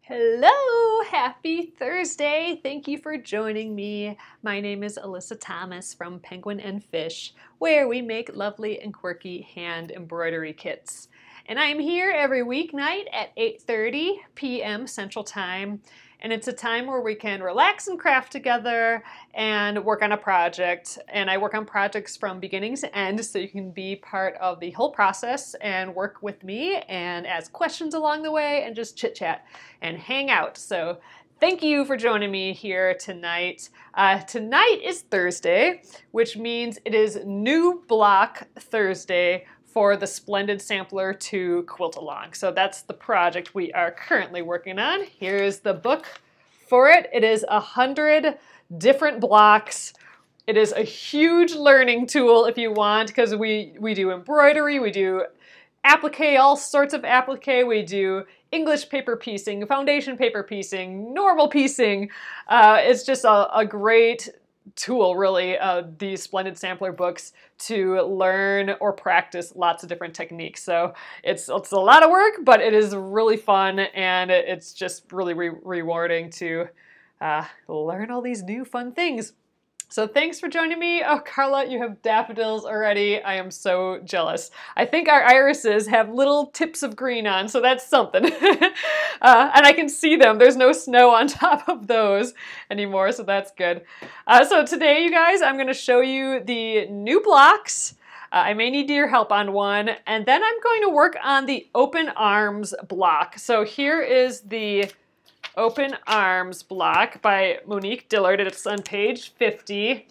Hello! Happy Thursday! Thank you for joining me. My name is Alyssa Thomas from Penguin and Fish, where we make lovely and quirky hand embroidery kits. And I'm here every weeknight at 8:30 p.m. Central Time. And it's a time where we can relax and craft together and work on a project. And I work on projects from beginning to end, so you can be part of the whole process and work with me and ask questions along the way and just chit chat and hang out. So thank you for joining me here tonight. Tonight is Thursday, which means it is New Block Thursday for the Splendid Sampler to quilt along. So that's the project we are currently working on. Here's the book for it. It is 100 different blocks. It is a huge learning tool if you want, because we do embroidery, we do applique, all sorts of applique, we do English paper piecing, foundation paper piecing, normal piecing. It's just a great tool, really, these Splendid Sampler books, to learn or practice lots of different techniques. So it's a lot of work, but it is really fun, and it's just really rewarding to learn all these new fun things. So thanks for joining me. Oh, Carla, you have daffodils already. I am so jealous. I think our irises have little tips of green on, so that's something. And I can see them. There's no snow on top of those anymore, so that's good. So today, you guys, I'm going to show you the new blocks. I may need your help on one, and then I'm going to work on the open arms block. So here is the Open Arms block by Monique Dillard. It's on page 50.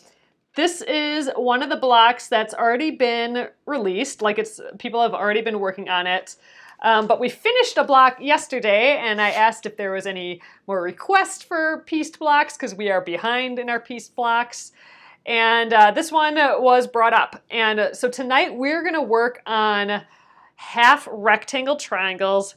This is one of the blocks that's already been released, like people have already been working on it. But we finished a block yesterday, and I asked if there was any more requests for pieced blocks, because we are behind in our pieced blocks. And this one was brought up. And so tonight we're going to work on half rectangle triangles.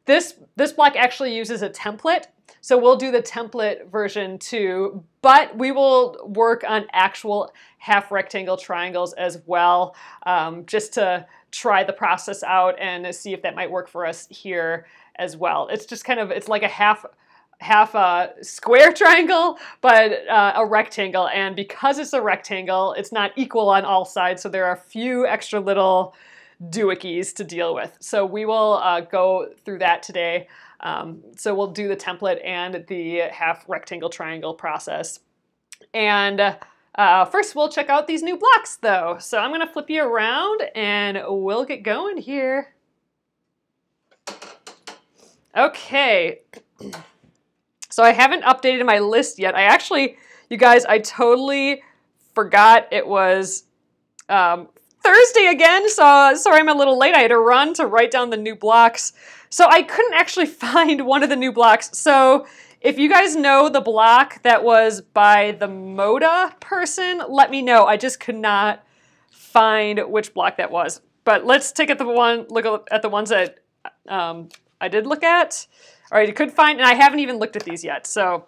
This block actually uses a template, so we'll do the template version too, but we will work on actual half rectangle triangles as well, just to try the process out and see if that might work for us here as well. It's just kind of, it's like a half a square triangle, but a rectangle, and because it's a rectangle, it's not equal on all sides, so there are a few extra little doohickeys to deal with. So we will go through that today. So we'll do the template and the half rectangle triangle process. And first we'll check out these new blocks though. So I'm gonna flip you around and we'll get going here. Okay. So I haven't updated my list yet. You guys, I totally forgot it was Thursday again, so sorry I'm a little late. I had to run to write down the new blocks. So I couldn't actually find one of the new blocks. So if you guys know the block that was by the Moda person, let me know. I just could not find which block that was. But let's look at the ones that I did look at. All right, you could find, and I haven't even looked at these yet. So,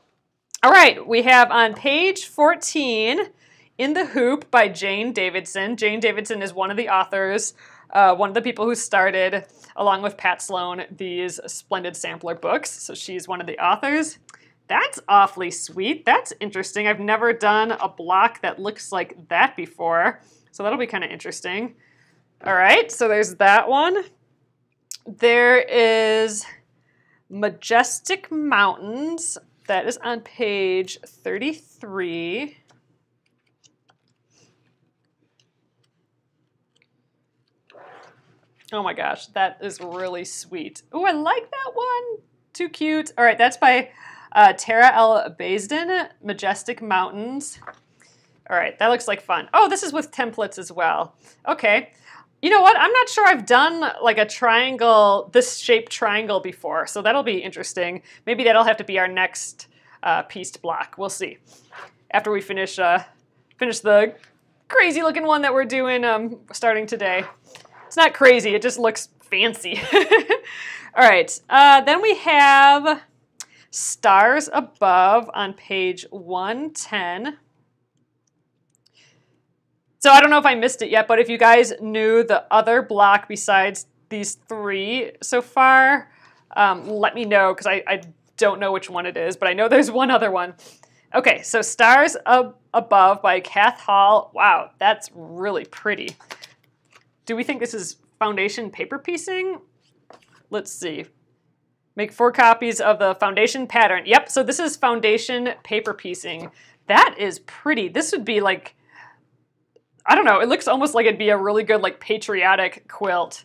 all right, we have on page 14, In the Hoop by Jane Davidson. Jane Davidson is one of the authors, one of the people who started, along with Pat Sloan, these Splendid Sampler books. So she's one of the authors. That's awfully sweet. That's interesting. I've never done a block that looks like that before. So that'll be kind of interesting. All right, so there's that one. There is Majestic Mountains. That is on page 33. Oh my gosh, that is really sweet. Oh, I like that one. Too cute. All right, that's by Tara L. Baisden, Majestic Mountains. All right, that looks like fun. Oh, this is with templates as well. Okay. You know what? I'm not sure I've done like a triangle, this shaped triangle before, so that'll be interesting. Maybe that'll have to be our next pieced block. We'll see. After we finish the crazy looking one that we're doing starting today. It's not crazy, it just looks fancy. All right, then we have Stars Above on page 110. So I don't know if I missed it yet, but if you guys knew the other block besides these three so far, let me know, because I don't know which one it is, but I know there's one other one. Okay, so Stars Above by Kath Hall. Wow, that's really pretty. Do we think this is foundation paper piecing? Let's see. Make 4 copies of the foundation pattern. Yep, so this is foundation paper piecing. That is pretty. This would be like, I don't know, it looks almost like it'd be a really good like patriotic quilt.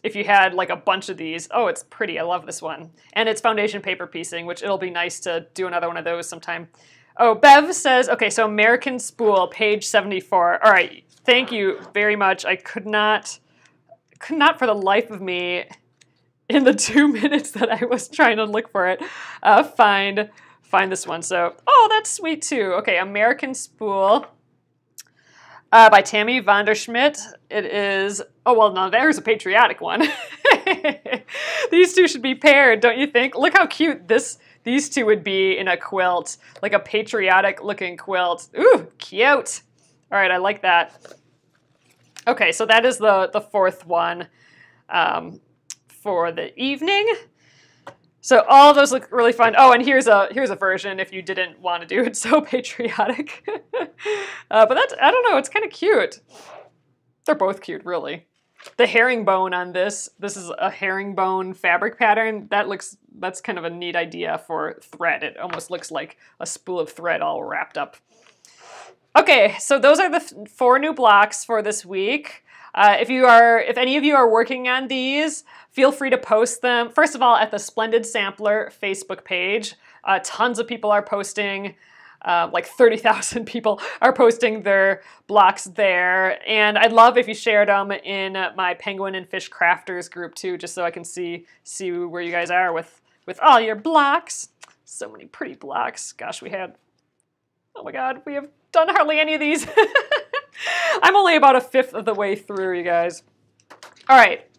If you had like a bunch of these. Oh, it's pretty. I love this one. And it's foundation paper piecing, which it'll be nice to do another one of those sometime. Oh, Bev says, okay, so American Spool, page 74. All right, thank you very much. I could not for the life of me, in the 2 minutes that I was trying to look for it, find this one. So, oh, that's sweet too. Okay, American Spool by Tammy Vonderschmidt. It is, oh, well, now there's a patriotic one. These two should be paired, don't you think? Look how cute these two would be in a quilt, like a patriotic looking quilt. Ooh, cute. All right, I like that. Okay, so that is the 4th one for the evening. So all of those look really fun. Oh, and here's a version if you didn't want to do it so patriotic. But that's, I don't know, it's kind of cute. They're both cute, really. The herringbone on this is a herringbone fabric pattern. That's kind of a neat idea for thread. It almost looks like a spool of thread all wrapped up. Okay, so those are the 4 new blocks for this week. If any of you are working on these, feel free to post them. First of all, at the Splendid Sampler Facebook page, tons of people are posting. Like 30,000 people are posting their blocks there. And I'd love if you shared them in my Penguin and Fish Crafters group too, just so I can see where you guys are with all your blocks. So many pretty blocks. Gosh, oh my God, we have done hardly any of these. I'm only about 1/5 of the way through, you guys. All right,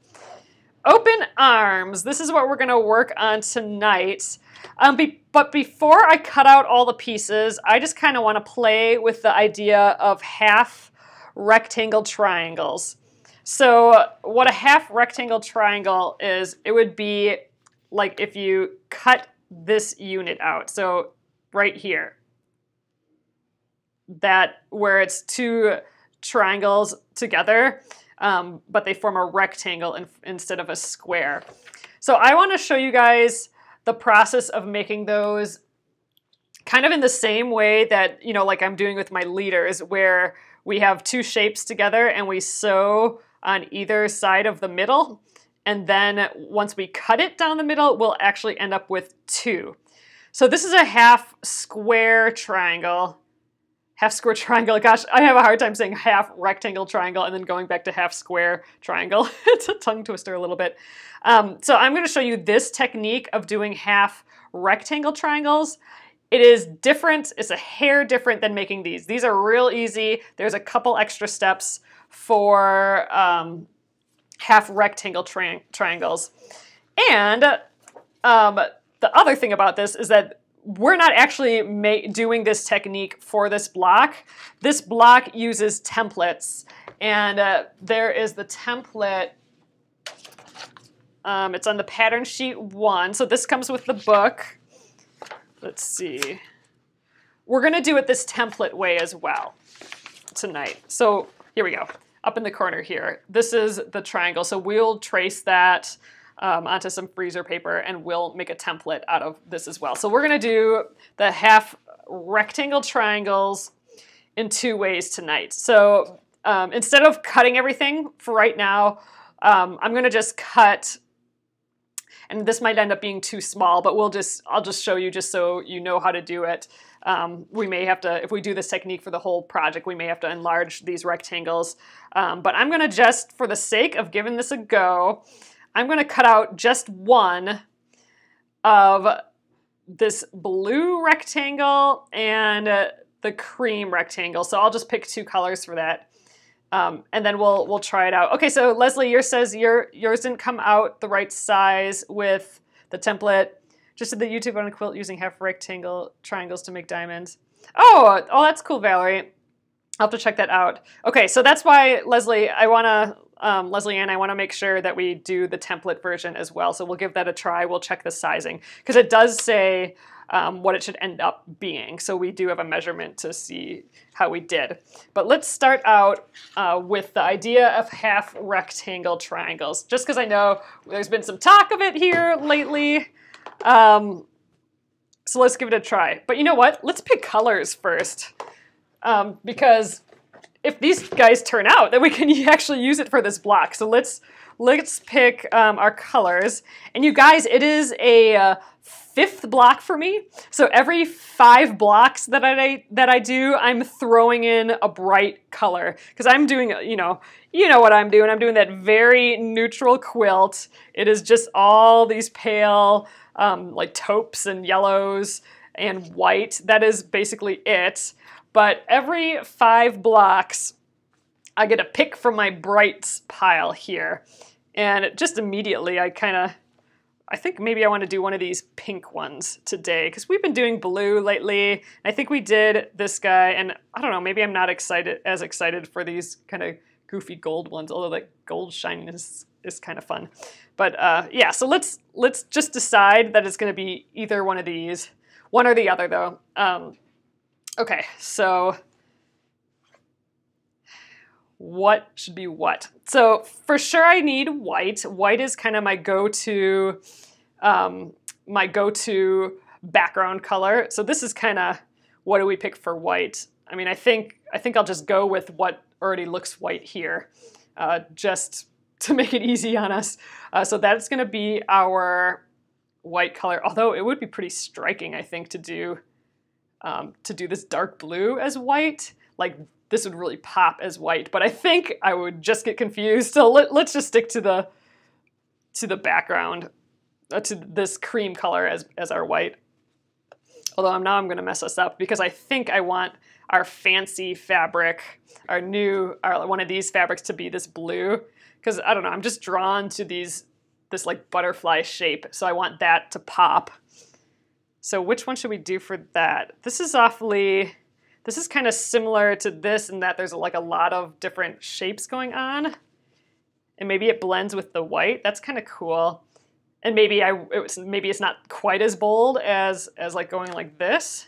open arms. This is what we're gonna work on tonight. But before I cut out all the pieces, I just kind of want to play with the idea of half rectangle triangles. So what a half rectangle triangle is, it would be like if you cut this unit out. So right here, where it's 2 triangles together, but they form a rectangle instead of a square. So I want to show you guys the process of making those kind of in the same way that, you know, like I'm doing with my leaders, where we have 2 shapes together and we sew on either side of the middle. And then once we cut it down the middle, we'll actually end up with 2. So this is a half square triangle. Half square triangle. Gosh, I have a hard time saying half rectangle triangle and then going back to half square triangle. It's a tongue twister a little bit. So I'm going to show you this technique of doing half rectangle triangles. It is different. It's a hair different than making these. These are real easy. There's a couple extra steps for half rectangle triangles. And the other thing about this is that we're not actually doing this technique for this block. This block uses templates, and there is the template. It's on the pattern sheet 1, so this comes with the book. Let's see. We're gonna do it this template way as well tonight. So here we go, up in the corner here. This is the triangle, so we'll trace that onto some freezer paper, and we'll make a template out of this as well. So we're gonna do the half rectangle triangles in 2 ways tonight. So instead of cutting everything for right now, I'm gonna just cut, and this might end up being too small, but I'll just show you just so you know how to do it. We may have to, if we do this technique for the whole project, we may have to enlarge these rectangles. But I'm gonna just, for the sake of giving this a go, I'm going to cut out just one of this blue rectangle and the cream rectangle. So I'll just pick 2 colors for that. And then we'll try it out. Okay, so Leslie, yours says yours didn't come out the right size with the template. Just did the YouTube on a quilt using half rectangle triangles to make diamonds. Oh, that's cool, Valerie. I'll have to check that out. Okay, so that's why, Leslie, Leslie Ann, I want to make sure that we do the template version as well. So we'll give that a try. We'll check the sizing because it does say what it should end up being. So we do have a measurement to see how we did. But let's start out with the idea of half rectangle triangles, just because I know there's been some talk of it here lately. So let's give it a try. But you know what? Let's pick colors first. Because if these guys turn out, then we can actually use it for this block. So let's pick our colors. And you guys, it is a 5th block for me. So every 5 blocks that I do, I'm throwing in a bright color because I'm doing, you know what I'm doing. I'm doing that very neutral quilt. It is just all these pale like taupes and yellows and white. That is basically it. But every 5 blocks, I get a pick from my brights pile here. And just immediately, I think maybe I want to do one of these pink ones today, because we've been doing blue lately. I think we did this guy, and I don't know, maybe I'm not as excited for these kind of goofy gold ones, although like gold shininess is kind of fun. But yeah, so let's just decide that it's going to be either one of these. One or the other, though. Okay, so what should be what? So for sure I need white. White is kind of my go-to background color. So this is kind of, what do we pick for white? I mean, I think I'll just go with what already looks white here, just to make it easy on us. So that's going to be our white color, although it would be pretty striking, I think, to do this dark blue as white. Like, this would really pop as white, but I think I would just get confused. So let's just stick to the background, to this cream color as our white. Although now I'm going to mess us up because I think I want our fancy fabric, one of these fabrics to be this blue. Because I don't know, I'm just drawn to this like butterfly shape, so I want that to pop. So which one should we do for that? This is kind of similar to this in that there's like a lot of different shapes going on. And maybe it blends with the white. That's kind of cool. And maybe it's not quite as bold as like going like this.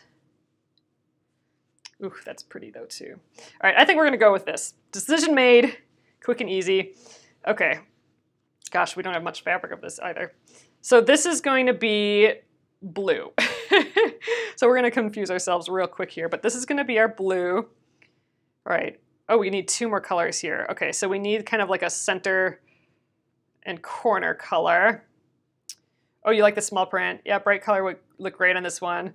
Ooh, that's pretty though too. All right, I think we're gonna go with this. Decision made, quick and easy. Okay, gosh, we don't have much fabric of this either. So this is going to be blue. So we're gonna confuse ourselves real quick here, but this is gonna be our blue. All right, oh, we need 2 more colors here. Okay, so we need kind of like a center and corner color. Oh, you like the small print? Yeah, bright color would look great on this one.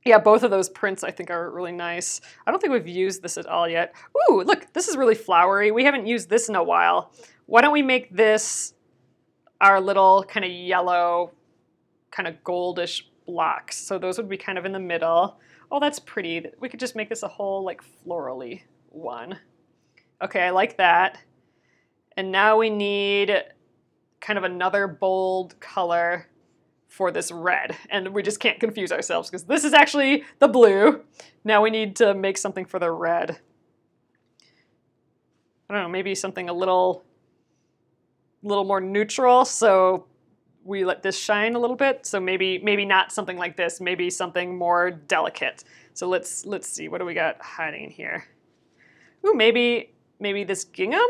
Yeah, both of those prints I think are really nice. I don't think we've used this at all yet. Ooh, look, this is really flowery. We haven't used this in a while. Why don't we make this our little kind of yellow, kind of goldish blocks? So those would be kind of in the middle. Oh, that's pretty. We could just make this a whole like florally one. Okay, I like that. And now we need kind of another bold color for this red. And we just can't confuse ourselves because this is actually the blue. Now we need to make something for the red. I don't know, maybe something a little more neutral, so we let this shine a little bit. So maybe not something like this, maybe something more delicate. So let's see, what do we got hiding in here? Ooh, maybe this gingham?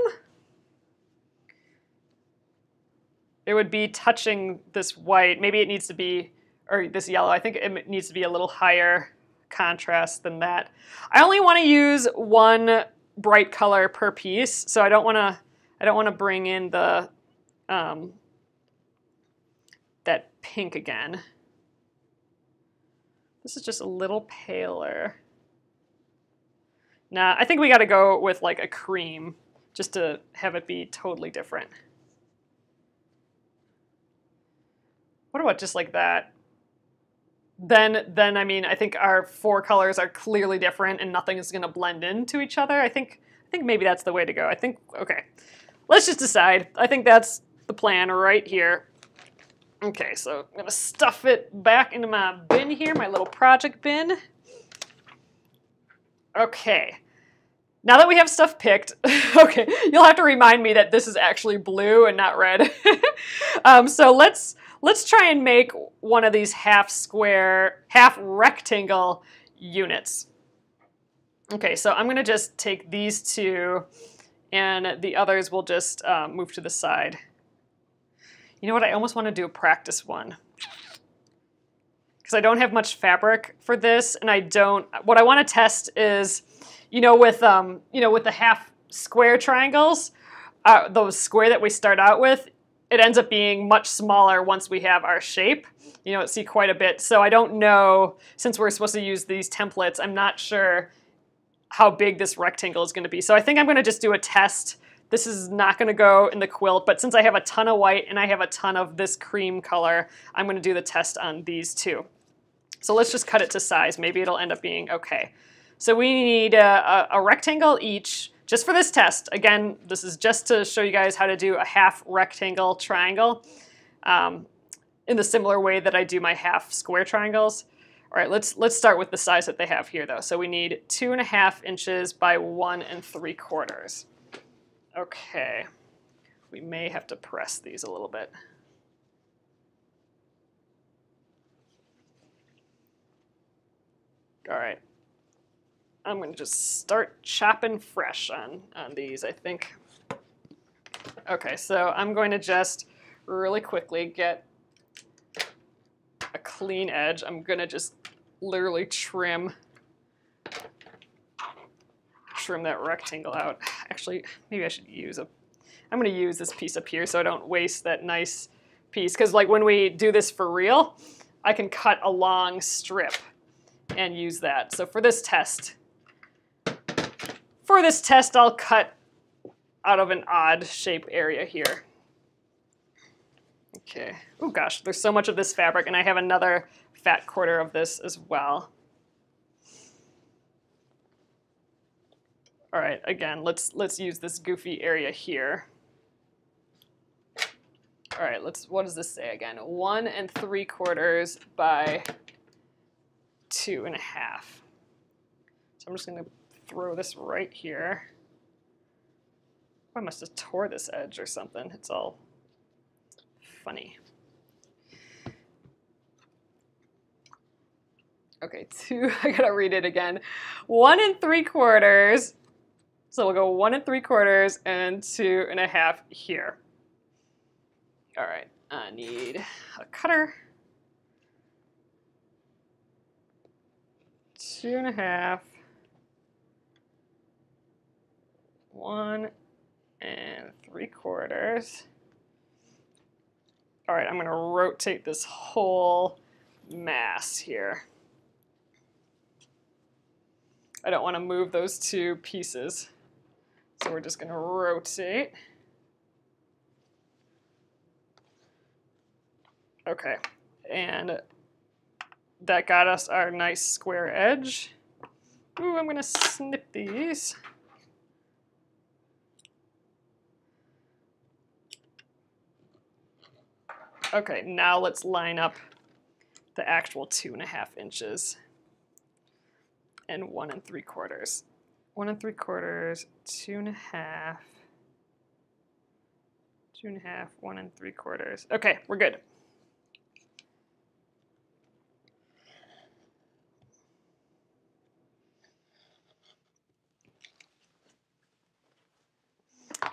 It would be touching this white. Maybe it needs to be, or this yellow. I think it needs to be a little higher contrast than that. I only want to use 1 bright color per piece, so I don't want to bring in the that pink again. This is just a little paler. Nah, I think we got to go with like a cream just to have it be totally different. What about just like that? Then I mean, I think our 4 colors are clearly different and nothing is going to blend into each other. I think maybe that's the way to go. I think, okay, let's just decide. I think that's the plan right here. Okay, so I'm going to stuff it back into my bin here, my little project bin. Okay, Now that we have stuff picked, okay, you'll have to remind me that this is actually blue and not red. So let's try and make one of these half rectangle units. Okay, so I'm gonna just take these two and the others will just move to the side. You know what, I almost wanna do a practice one. Because I don't have much fabric for this, and what I wanna test is, with the half square triangles, those square that we start out with, it ends up being much smaller once we have our shape. See quite a bit. So I don't know, since we're supposed to use these templates, I'm not sure how big this rectangle is going to be. So I think I'm going to just do a test. This is not going to go in the quilt, but since I have a ton of white and I have a ton of this cream color, I'm going to do the test on these two. So let's just cut it to size. Maybe it'll end up being okay. So we need a rectangle each, just for this test. Again, this is just to show you guys how to do a half rectangle triangle in the similar way that I do my half square triangles. All right, let's start with the size that they have here though. So we need 2.5 inches by 1 3/4. Okay, we may have to press these a little bit. All right. I'm going to just start chopping fresh on these, I think. Okay, so I'm going to just really quickly get a clean edge. I'm going to just literally trim that rectangle out. Actually, maybe I should I'm going to use this piece up here so I don't waste that nice piece. Because like when we do this for real, I can cut a long strip and use that. So for this test, I'll cut out of an odd shape area here. Okay. Oh gosh, there's so much of this fabric, and I have another fat quarter of this as well. All right, again, let's use this goofy area here. All right, what does this say again? 1 3/4 by 2.5. So I'm just gonna throw this right here. I must have tore this edge or something. It's all funny. Okay, I gotta read it again. 1 3/4. So we'll go 1 3/4 and 2.5 here. All right, I need a cutter. 2.5. 1 3/4. All right, I'm going to rotate this whole mass here. I don't want to move those two pieces, so we're just going to rotate. Okay, and that got us our nice square edge. Ooh, I'm going to snip these. Okay, now let's line up the actual 2.5 inches and 1 3/4. 1 3/4, 2.5, 2.5, 1 3/4. Okay, we're good.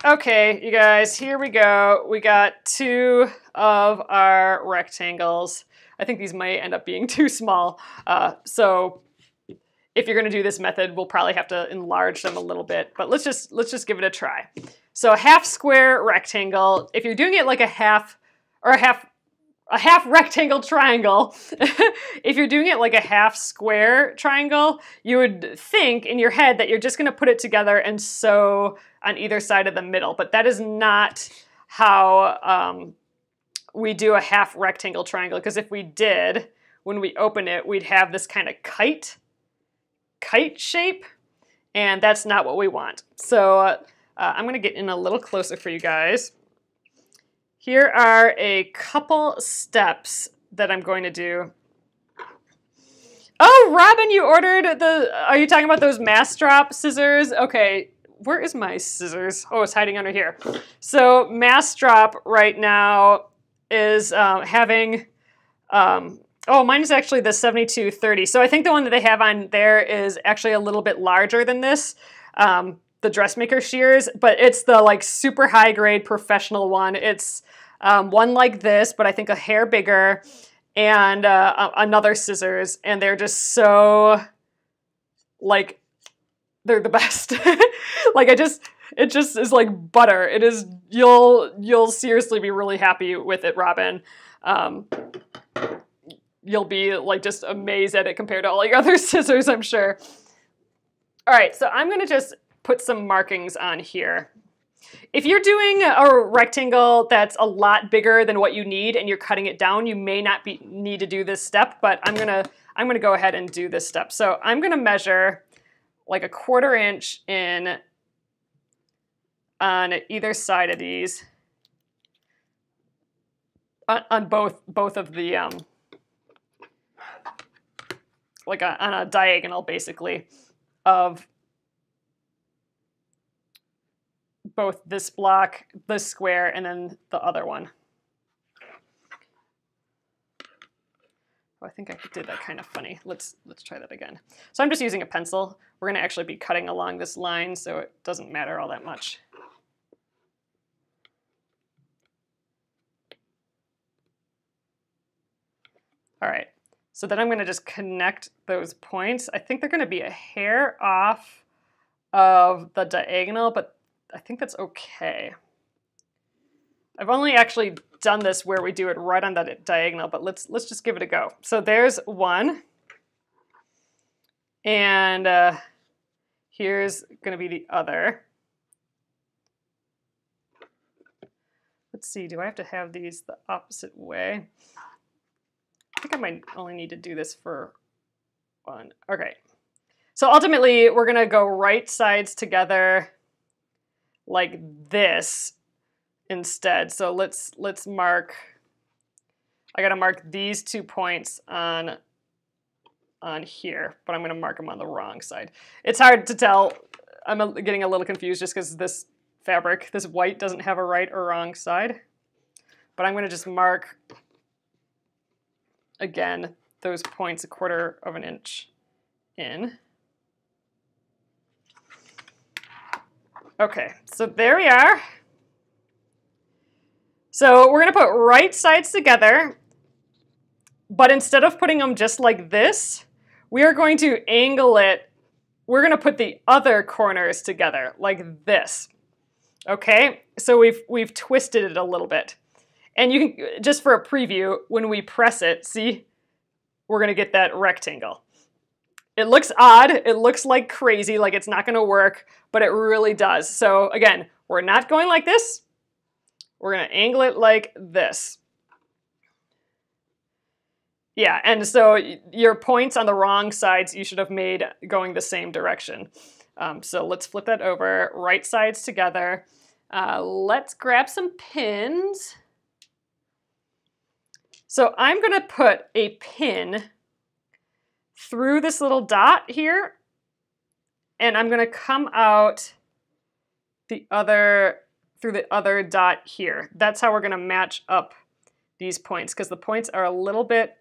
Okay, you guys, here we go. We got 2 of our rectangles. I think these might end up being too small. So if you're going to do this method, we'll probably have to enlarge them a little bit. But let's just give it a try. So a half square rectangle. If you're doing it like a half rectangle triangle, if you're doing it like a half square triangle, you would think in your head that you're just going to put it together and sew on either side of the middle. But that is not how we do a half rectangle triangle, because if we did, when we open it, we'd have this kind of kite shape, and that's not what we want. So I'm going to get in a little closer for you guys. Here are a couple steps that I'm going to do. Oh, Robin, you ordered are you talking about those mass drop scissors? Okay, where is my scissors? Oh, it's hiding under here. So mass drop right now is having, oh, mine is actually the 7230. So I think the one that they have on there is actually a little bit larger than this, the dressmaker shears, but it's the like super high grade professional one. It's one like this, but I think a hair bigger, and another scissors, and they're just so, like, they're the best. Like, it just is like butter. It is, you'll seriously be really happy with it, Robin. You'll be like just amazed at it compared to all your other scissors, I'm sure. All right, so I'm gonna just put some markings on here. If you're doing a rectangle that's a lot bigger than what you need and you're cutting it down, you may not need to do this step, but I'm gonna go ahead and do this step. So I'm gonna measure like a 1/4 inch in on either side of these, on both of the like on a diagonal basically of both this block, this square, and then the other one. Oh, I think I did that kind of funny. Let's try that again. So I'm just using a pencil. We're gonna actually be cutting along this line, so it doesn't matter all that much. All right, so then I'm gonna just connect those points. I think they're gonna be a hair off of the diagonal, but I think that's okay. I've only actually done this where we do it right on the diagonal, but let's just give it a go. So there's one, and here's gonna be the other. Let's see, do I have to have these the opposite way? I think I might only need to do this for one. Okay, so ultimately we're gonna go right sides together like this instead. So let's mark, I gotta mark these 2 points on here, but I'm gonna mark them on the wrong side. It's hard to tell. I'm getting a little confused just because this fabric, this white, doesn't have a right or wrong side. But I'm gonna just mark, again, those points 1/4 inch in. Okay, so there we are. So we're gonna put right sides together, but instead of putting them just like this, we are going to angle it. We're gonna put the other corners together like this. Okay, so we've twisted it a little bit. And you can, just for a preview, when we press it, see, we're gonna get that rectangle. It looks odd, it looks like crazy, like it's not gonna work, but it really does. So again, we're not going like this. We're gonna angle it like this. Yeah, and so your points on the wrong sides you should have made going the same direction. So let's flip that over, right sides together. Let's grab some pins. So I'm gonna put a pin through this little dot here, and I'm gonna come out the other, through the other dot here. That's how we're gonna match up these points, because the points are a little bit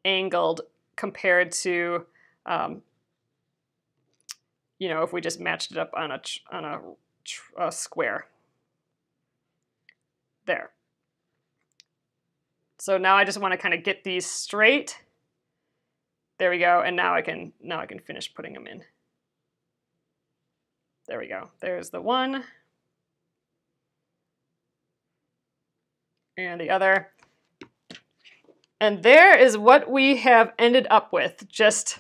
angled compared to, you know, if we just matched it up on a square. There. So now I just want to kind of get these straight. There we go, and now I can finish putting them in. There we go. There's the one. And the other. And there is what we have ended up with. Just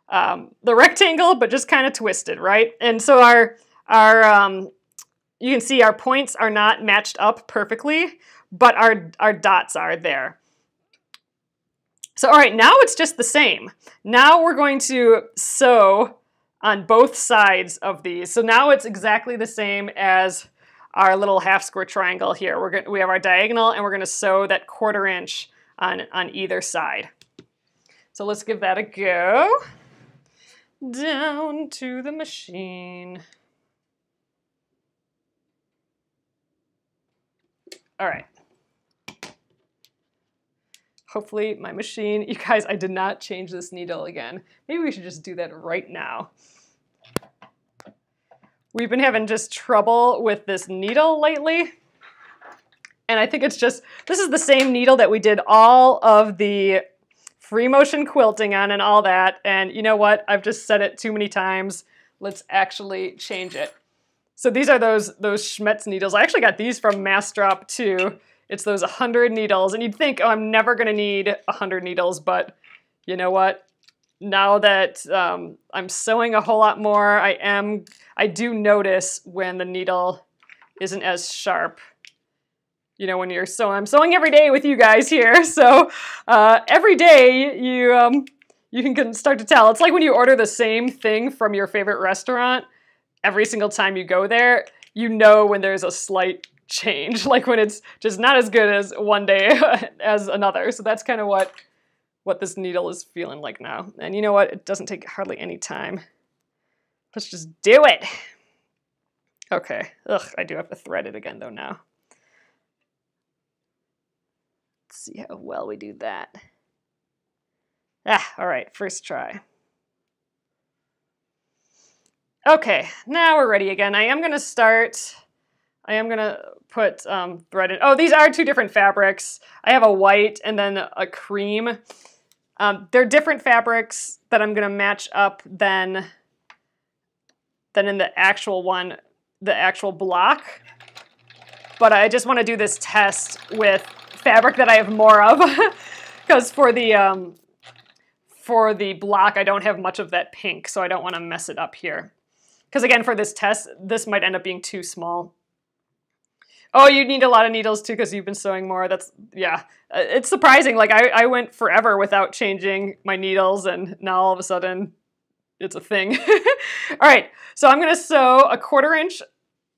the rectangle, but just kind of twisted, right? And so you can see our points are not matched up perfectly, but our dots are there. So all right, now it's just the same. Now we're going to sew on both sides of these. So now it's exactly the same as our little half square triangle here. We have our diagonal, and we're gonna sew that 1/4 inch on either side. So let's give that a go. Down to the machine. All right. Hopefully my machine, you guys, I did not change this needle again. Maybe we should just do that right now. We've been having just trouble with this needle lately. And I think it's just, this is the same needle that we did all of the free motion quilting on and all that. And you know what? I've just said it too many times. Let's actually change it. So these are those Schmetz needles. I actually got these from Massdrop too. It's those 100 needles. And you'd think, oh, I'm never gonna need 100 needles, but you know what? Now that I'm sewing a whole lot more, I do notice when the needle isn't as sharp. You know, when you're sewing, I'm sewing every day with you guys here. So every day you can start to tell. It's like when you order the same thing from your favorite restaurant, every single time you go there, you know when there's a slight change, like when it's just not as good as one day as another. So that's kind of what this needle is feeling like now. And you know what? It doesn't take hardly any time. Let's just do it. Okay. Ugh, I do have to thread it again though now. Let's see how well we do that. All right, first try. Okay, now we're ready again. I am gonna put thread in. Oh, these are two different fabrics. I have a white and then a cream. They're different fabrics that I'm gonna match up than in the actual one, the actual block. But I just wanna do this test with fabric that I have more of, because for the block I don't have much of that pink, so I don't want to mess it up here. Because again, for this test, this might end up being too small. Oh, you need a lot of needles too because you've been sewing more. That's, yeah, it's surprising. Like I went forever without changing my needles, and now all of a sudden it's a thing. All right, so I'm gonna sew a 1/4 inch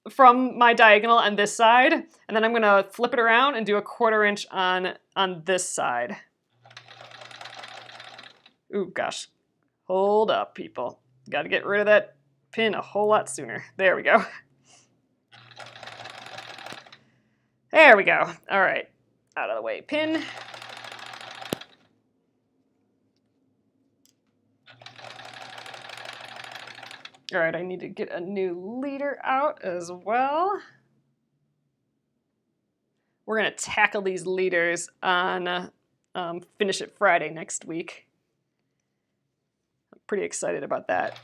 from my diagonal on this side, and then I'm gonna flip it around and do a 1/4 inch on this side. Ooh, gosh. Hold up, people. Gotta get rid of that pin a whole lot sooner. There we go. There we go. All right, out of the way, pin. All right, I need to get a new leader out as well. We're gonna tackle these leaders on Finish It Friday next week. I'm pretty excited about that.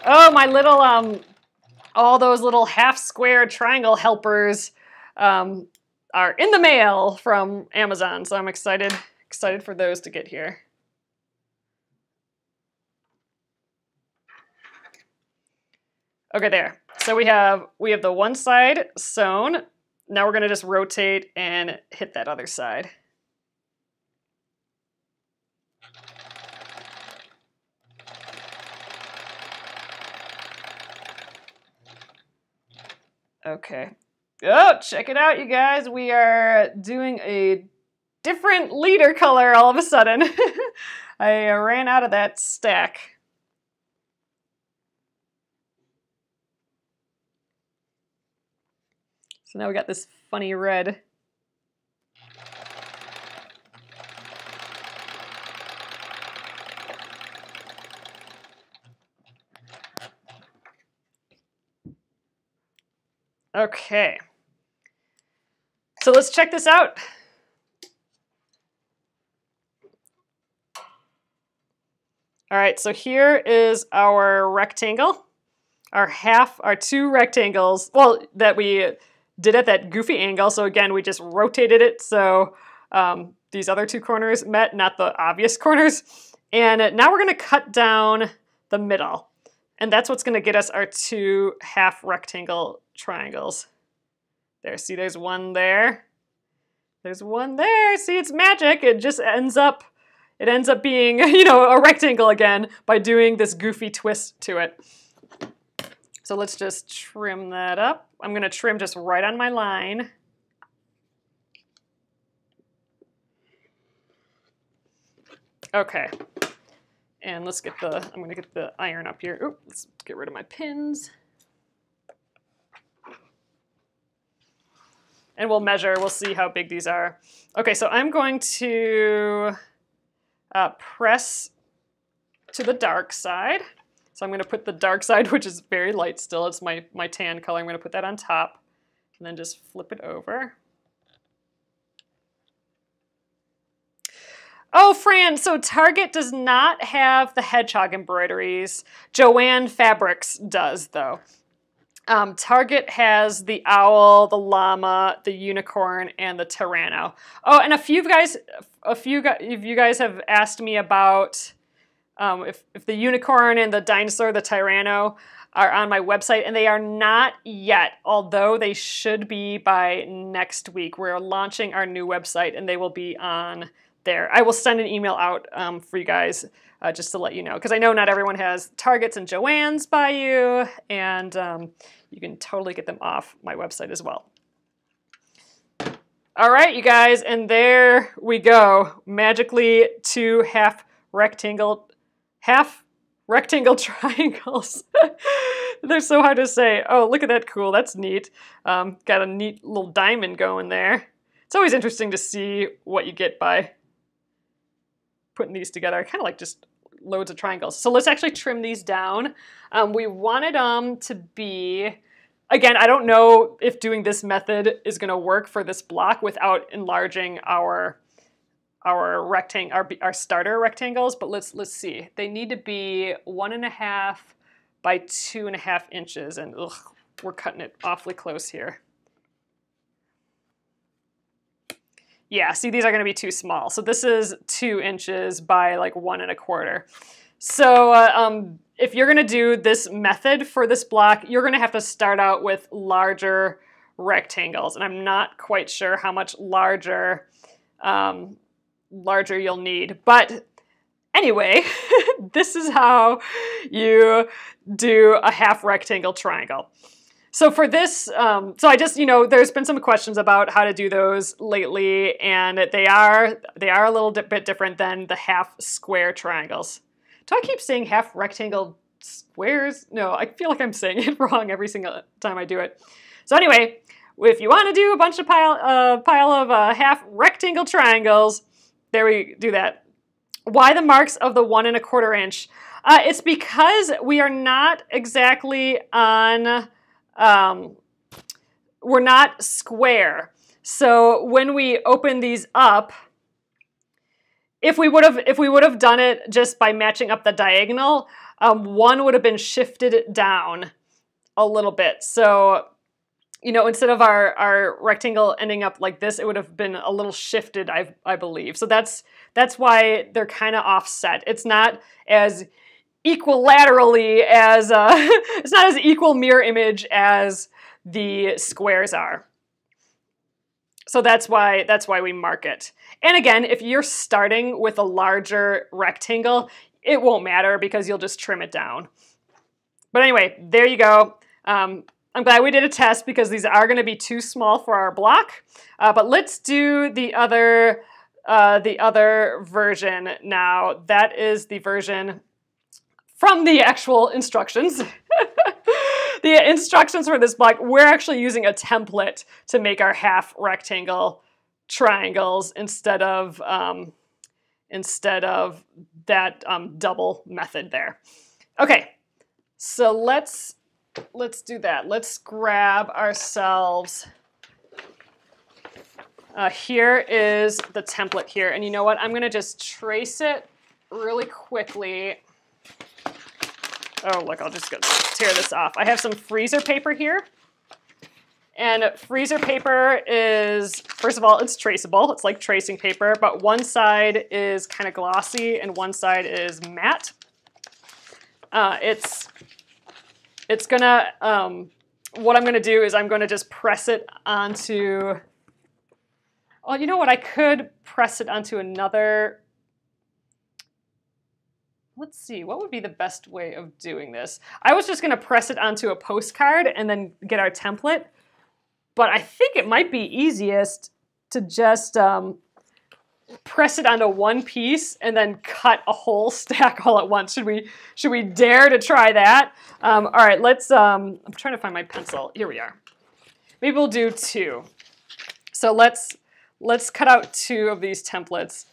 Oh, my little, all those little half square triangle helpers are in the mail from Amazon, so I'm excited for those to get here. Okay, there. So we have the one side sewn. Now we're gonna just rotate and hit that other side. Okay. Oh, check it out, you guys. We are doing a different leader color all of a sudden. I ran out of that stack. So now we got this funny red. Okay. So let's check this out. All right, so here is our rectangle, our 2 rectangles, well, that we did at that goofy angle. So again, we just rotated it so these other 2 corners met, not the obvious corners. And now we're gonna cut down the middle. And that's what's gonna get us our 2 half rectangle triangles. There, see there's one there. There's one there, see it's magic. It just ends up being, you know, a rectangle again by doing this goofy twist to it. So let's just trim that up. I'm gonna trim just right on my line. Okay. And let's get the, I'm gonna get the iron up here. Oop, let's get rid of my pins. And we'll measure, we'll see how big these are. Okay, so I'm going to press to the dark side. So I'm gonna put the dark side, which is very light still, it's my tan color, I'm gonna put that on top and then just flip it over. Oh, Fran, so Target does not have the hedgehog embroideries. Joanne Fabrics does, though. Target has the owl, the llama, the unicorn, and the Tyranno. Oh, and if you guys have asked me about if the unicorn and the dinosaur, the Tyranno, are on my website, and they are not yet, although they should be by next week. We're launching our new website, and they will be on there. I will send an email out for you guys just to let you know, because I know not everyone has Targets and Joann's by you, and you can totally get them off my website as well. All right, you guys, and there we go. Magically, 2 half rectangle triangles. They're so hard to say. Oh, look at that, cool, that's neat. Got a neat little diamond going there. It's always interesting to see what you get by putting these together, kind of like just loads of triangles. So let's actually trim these down. We wanted them to be, again, I don't know if doing this method is gonna work for this block without enlarging our starter rectangles, but let's see. They need to be 1.5 by 2.5 inches, and ugh, we're cutting it awfully close here. Yeah, see, these are gonna be too small. So this is 2 inches by like 1.25. So if you're gonna do this method for this block, you're gonna have to start out with larger rectangles. And I'm not quite sure how much larger you'll need. But anyway, this is how you do a half rectangle triangle. So for this, so I just, there's been some questions about how to do those lately, and they are a little bit different than the half square triangles. Do I keep saying half rectangle squares? No, I feel like I'm saying it wrong every single time I do it. So anyway, if you want to do a bunch of pile of half rectangle triangles, there we do that. Why the marks of the 1.25 inch? It's because we are not exactly on. We're not square. So when we open these up, if we would have done it just by matching up the diagonal, one would have been shifted down a little bit. So, instead of our rectangle ending up like this, it would have been a little shifted, I believe. So that's why they're kind of offset. It's not as equilaterally as it's not as equal mirror image as the squares are. So that's why we mark it. And again, if you're starting with a larger rectangle, it won't matter because you'll just trim it down. But anyway, there you go. I'm glad we did a test because these are going to be too small for our block. But let's do the other version now. That is the version from the actual instructions. The instructions for this block, we're actually using a template to make our half rectangle triangles instead of that double method there. Okay, so let's do that. Let's grab ourselves. Here is the template here, and you know what? I'm gonna just trace it really quickly. Oh, look, I'll just go tear this off. I have some freezer paper here. And freezer paper is, first of all, it's traceable. It's like tracing paper, but one side is kind of glossy and one side is matte. It's gonna, what I'm gonna do is I'm gonna just press it onto, oh, you know what? I could press it onto another. Let's see, what would be the best way of doing this? I was just gonna press it onto a postcard and then get our template, but I think it might be easiest to just press it onto one piece and then cut a whole stack all at once. Should we dare to try that? All right, let's, I'm trying to find my pencil. Here we are. Maybe we'll do 2. So let's cut out 2 of these templates.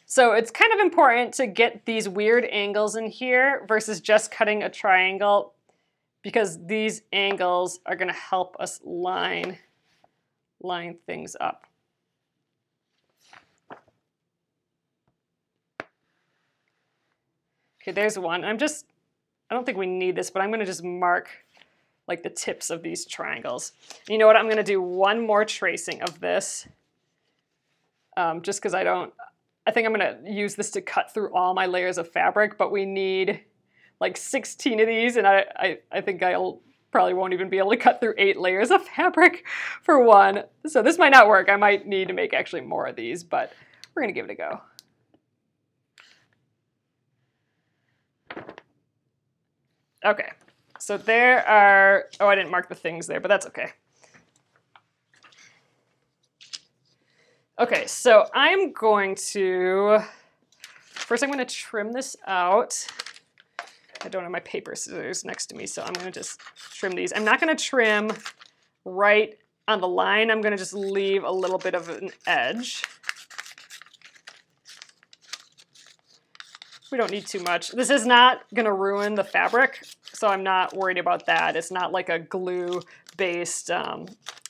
So it's kind of important to get these weird angles in here versus just cutting a triangle, because these angles are going to help us line things up. Okay, there's one. I don't think we need this, but I'm going to just mark like the tips of these triangles. And you know what? I'm going to do one more tracing of this, just because I think I'm going to use this to cut through all my layers of fabric, but we need like 16 of these, and I think I'll probably won't even be able to cut through 8 layers of fabric for one. So this might not work. I might need to make actually more of these, but we're going to give it a go. Okay, so there are, oh, I didn't mark the things there, but that's okay. Okay, so I'm going to, first I'm going to trim this out. I don't have my paper scissors next to me, so I'm going to just trim these. I'm not going to trim right on the line. I'm going to just leave a little bit of an edge. We don't need too much. This is not going to ruin the fabric, so I'm not worried about that. It's not like a glue-based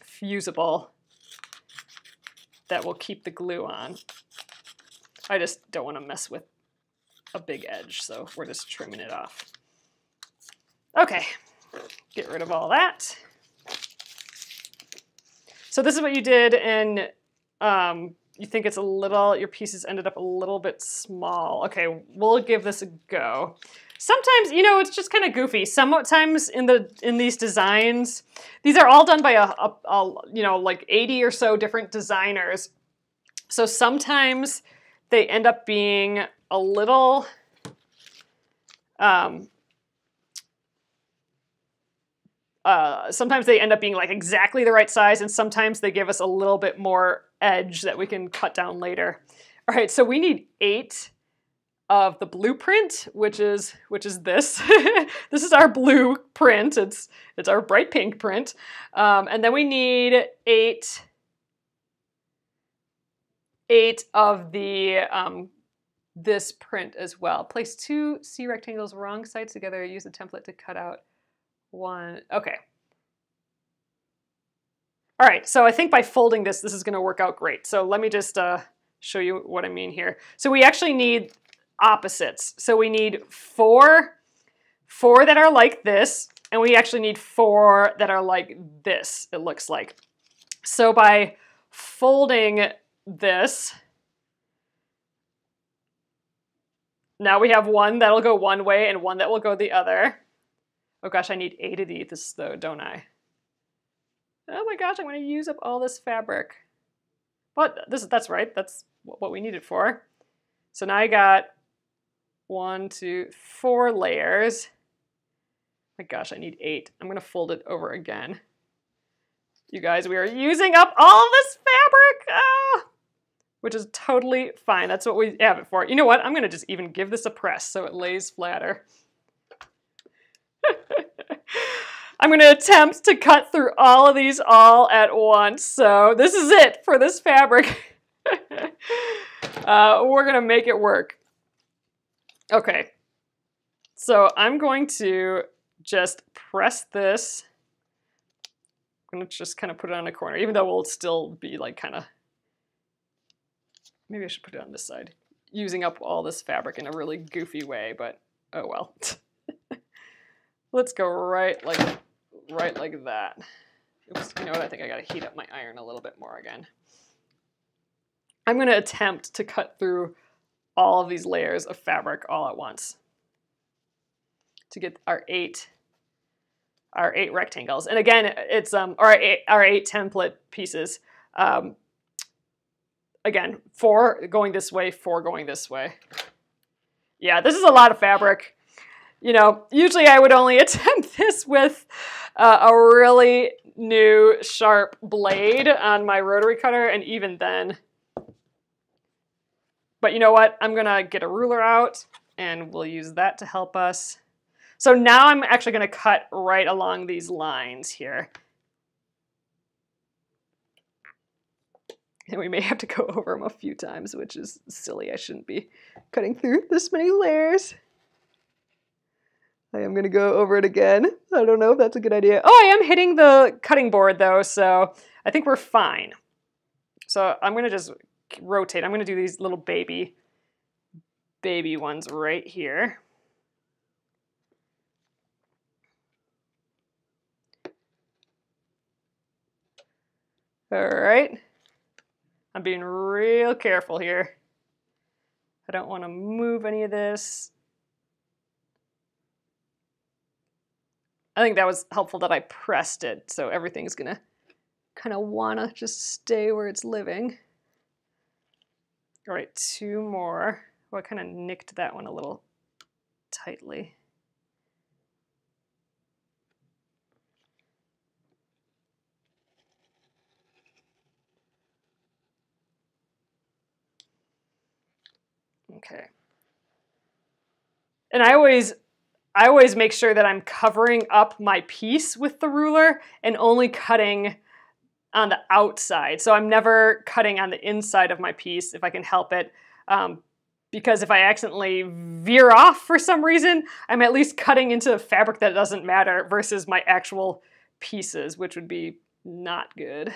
fusible that will keep the glue on. I just don't want to mess with a big edge, so we're just trimming it off. Okay, get rid of all that. So this is what you did, and you think it's a little, your pieces ended up a little bit small. Okay, we'll give this a go. Sometimes, you know, it's just kind of goofy. Sometimes in these designs, these are all done by you know, like 80 or so different designers. So sometimes they end up being a little, sometimes they end up being like exactly the right size, and sometimes they give us a little bit more edge that we can cut down later. All right, so we need 8 of the blueprint, which is this. This is our blueprint. It's our bright pink print, and then we need 8 of the this print as well. Place 2 C rectangles wrong sides together. Use the template to cut out 1. Okay. All right, so I think by folding this is going to work out great. So let me just show you what I mean here. So we actually need opposites. So we need 4 that are like this, and we actually need 4 that are like this, it looks like. So by folding this, now we have one that'll go one way and one that will go the other. Oh gosh, I need 8 of these though, don't I? Oh my gosh, I'm going to use up all this fabric. But that's right, that's what we need it for. So now I got 1, 2, 4 layers. My gosh, I need 8. I'm going to fold it over again. You guys, we are using up all of this fabric, which is totally fine. That's what we have it for. You know what? I'm going to just even give this a press so it lays flatter. I'm going to attempt to cut through all of these all at once. So this is it for this fabric. We're going to make it work. Okay. So I'm going to just press this. I'm going to just kind of put it on a corner, even though we'll still be like kind of, maybe I should put it on this side, using up all this fabric in a really goofy way, but oh well. Let's go right like that. Oops, you know what? I think I gotta heat up my iron a little bit more again. I'm gonna attempt to cut through all of these layers of fabric all at once to get our eight rectangles. And again, it's our eight template pieces. Again, 4 going this way, 4 going this way. Yeah, this is a lot of fabric. You know, usually I would only attempt this with a really new sharp blade on my rotary cutter, and even then. But you know what? I'm gonna get a ruler out and we'll use that to help us. So now I'm actually gonna cut right along these lines here. And we may have to go over them a few times, which is silly. I shouldn't be cutting through this many layers. I am gonna go over it again. I don't know if that's a good idea. Oh, I am hitting the cutting board though, so I think we're fine. So I'm gonna just rotate. I'm gonna do these little baby ones right here. All right. I'm being real careful here. I don't want to move any of this. I think that was helpful that I pressed it, so everything's gonna kind of wanna just stay where it's living. All right, 2 more. Oh, I kind of nicked that one a little tightly. Okay. And I always make sure that I'm covering up my piece with the ruler and only cutting on the outside. So I'm never cutting on the inside of my piece if I can help it. Because if I accidentally veer off for some reason, I'm at least cutting into fabric that doesn't matter versus my actual pieces, which would be not good.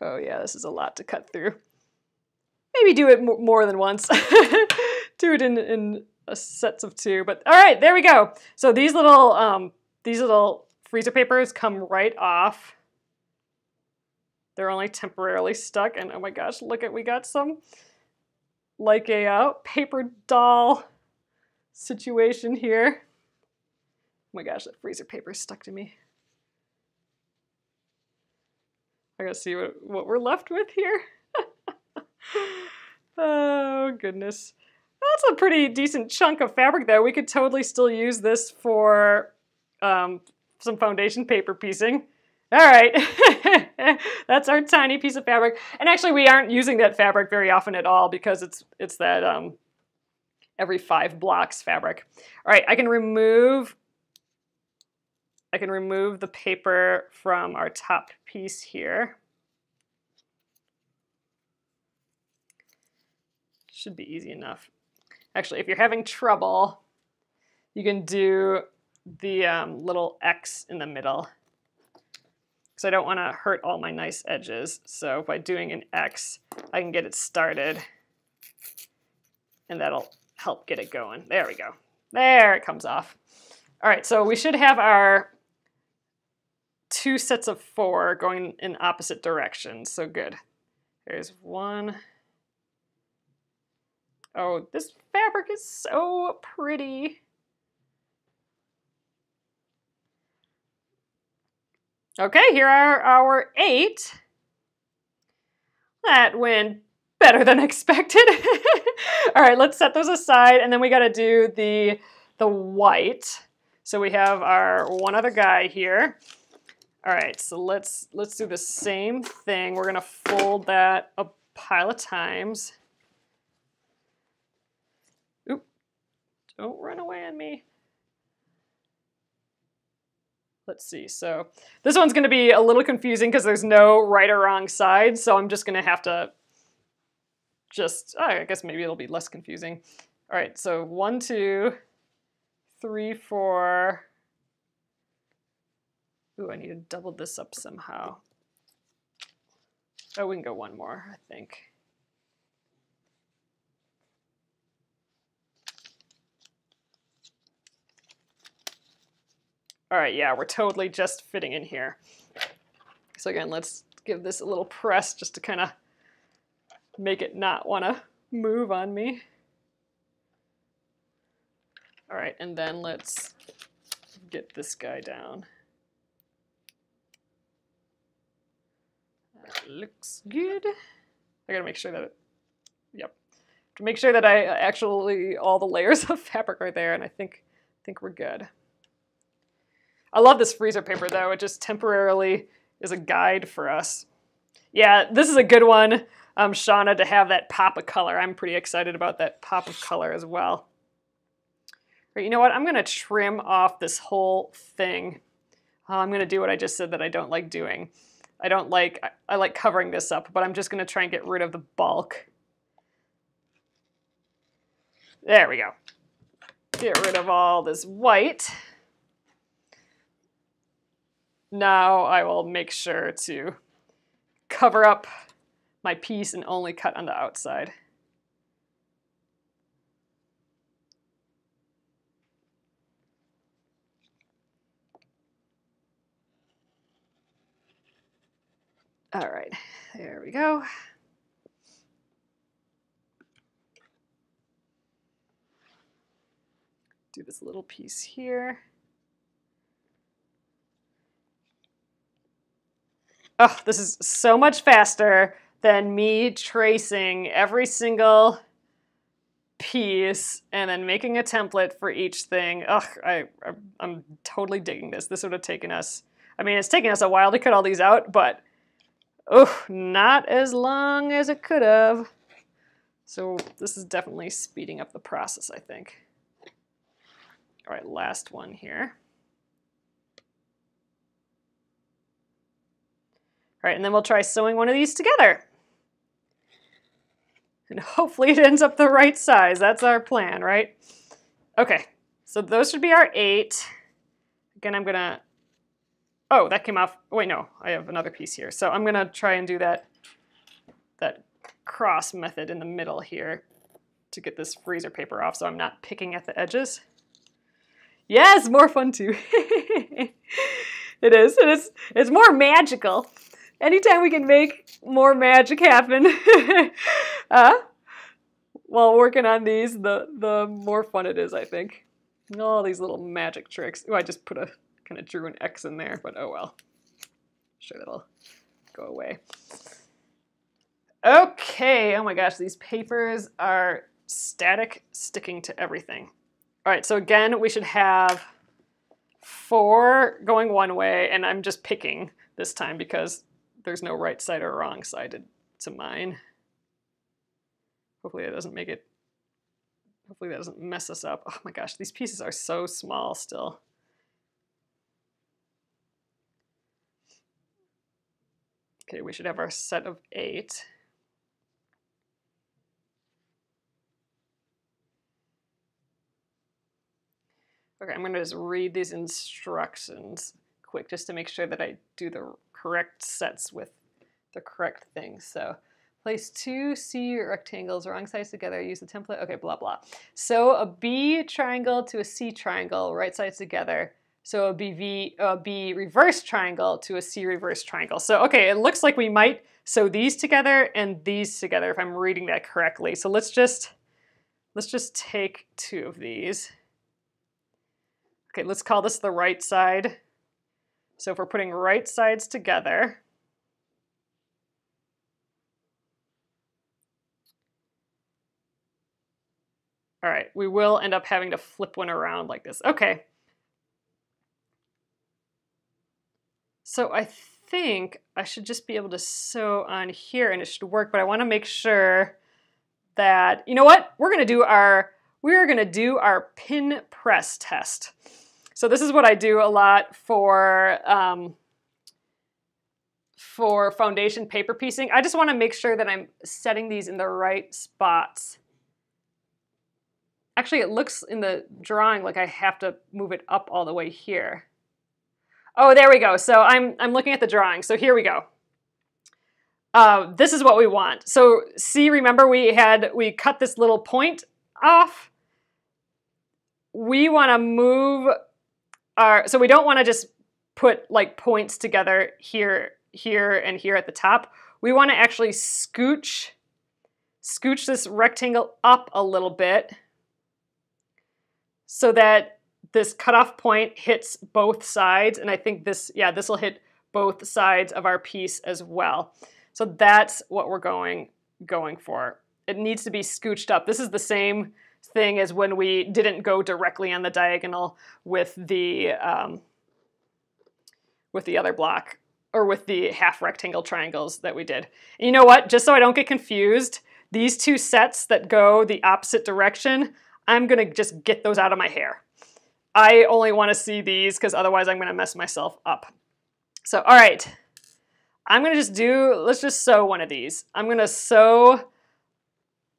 Oh yeah, this is a lot to cut through. Maybe do it more than once. Do it in sets of 2. But all right, there we go. So these little freezer papers come right off. They're only temporarily stuck, and oh my gosh, look at, we got some like a paper doll situation here. Oh my gosh, that freezer paper is stuck to me. I gotta see what we're left with here. Oh goodness. That's a pretty decent chunk of fabric though. We could totally still use this for some foundation paper piecing. All right, that's our tiny piece of fabric. And actually we aren't using that fabric very often at all because it's that every 5 blocks fabric. All right, I can remove the paper from our top piece here. Should be easy enough. Actually, if you're having trouble, you can do the little X in the middle. Because I don't want to hurt all my nice edges. So by doing an X, I can get it started. And that'll help get it going. There we go. There it comes off. All right, so we should have our 2 sets of 4 going in opposite directions. So good. There's 1. Oh, this fabric is so pretty. Okay, here are our 8. That went better than expected. All right, let's set those aside, and then we got to do the white. So we have our one other guy here. All right, so let's do the same thing. We're gonna fold that a pile of times. Oop! Don't run away on me. Let's see, so this one's gonna be a little confusing because there's no right or wrong side, so I'm just gonna have to I guess maybe it'll be less confusing. All right, so 1, 2, 3, 4. Ooh, I need to double this up somehow. Oh, we can go 1 more, I think. All right, yeah, we're totally just fitting in here. So again, let's give this a little press just to kind of make it not want to move on me. All right, and then let's get this guy down. That looks good. I gotta make sure that yep. to make sure that I actually, all the layers of fabric are there, and I think we're good. I love this freezer paper though. It just temporarily is a guide for us. Yeah, this is a good one, Shauna, to have that pop of color. I'm pretty excited about that pop of color as well. But you know what? I'm going to trim off this whole thing. I'm going to do what I just said that I don't like doing. I like covering this up, but I'm just going to try and get rid of the bulk. There we go. Get rid of all this white. Now I will make sure to cover up my piece and only cut on the outside. All right, there we go. Do this little piece here. Oh, this is so much faster than me tracing every single piece and then making a template for each thing. Ugh, I'm totally digging this. This would have taken us, I mean, it's taken us a while to cut all these out, but oh, not as long as it could have. So this is definitely speeding up the process, I think. All right, last one here. All right, and then we'll try sewing one of these together. And hopefully it ends up the right size. That's our plan, right? Okay, so those should be our 8. Again, I'm gonna, oh, that came off. Wait, no, I have another piece here. So I'm gonna try and do that cross method in the middle here to get this freezer paper off so I'm not picking at the edges. Yes, more fun too. It is. It's more magical. Anytime we can make more magic happen while working on these, the more fun it is, I think. All these little magic tricks. Oh, I just put a kind of drew an X in there, but oh well. Sure, that'll go away. Okay, oh my gosh, these papers are static, sticking to everything. All right, so again, we should have 4 going one way, and I'm just picking this time because there's no right side or wrong side to mine. Hopefully that doesn't make it, hopefully that doesn't mess us up. Oh my gosh, these pieces are so small still. Okay, we should have our set of 8. Okay, I'm gonna just read these instructions quick just to make sure that I do the correct sets with the correct things. So place 2 C rectangles wrong sides together, use the template, okay, blah, blah. So a B triangle to a C triangle, right sides together. So a B reverse triangle to a C reverse triangle. So, okay, it looks like we might sew these together and these together if I'm reading that correctly. So let's just take 2 of these. Okay, let's call this the right side. So if we're putting right sides together, all right, we will end up having to flip one around like this. Okay. So I think I should just be able to sew on here and it should work, but I want to make sure that, you know what? We're going to do our pin press test. So this is what I do a lot for foundation paper piecing. I just want to make sure that I'm setting these in the right spots. Actually, it looks in the drawing like I have to move it up all the way here. Oh, there we go. So I'm looking at the drawing. So here we go. This is what we want. So see, remember we cut this little point off. We want to move so we don't want to just put like points together here, here, and here at the top. We want to actually scooch this rectangle up a little bit so that this cutoff point hits both sides. And I think this will hit both sides of our piece as well. So that's what we're going for. it needs to be scooched up. This is the same thing as when we didn't go directly on the diagonal with the other block, or with the half rectangle triangles that we did. And you know what? Just so I don't get confused, these two sets that go the opposite direction, I'm gonna just get those out of my hair. I only wanna see these because otherwise I'm gonna mess myself up. So, all right, I'm gonna just let's just sew one of these. I'm gonna sew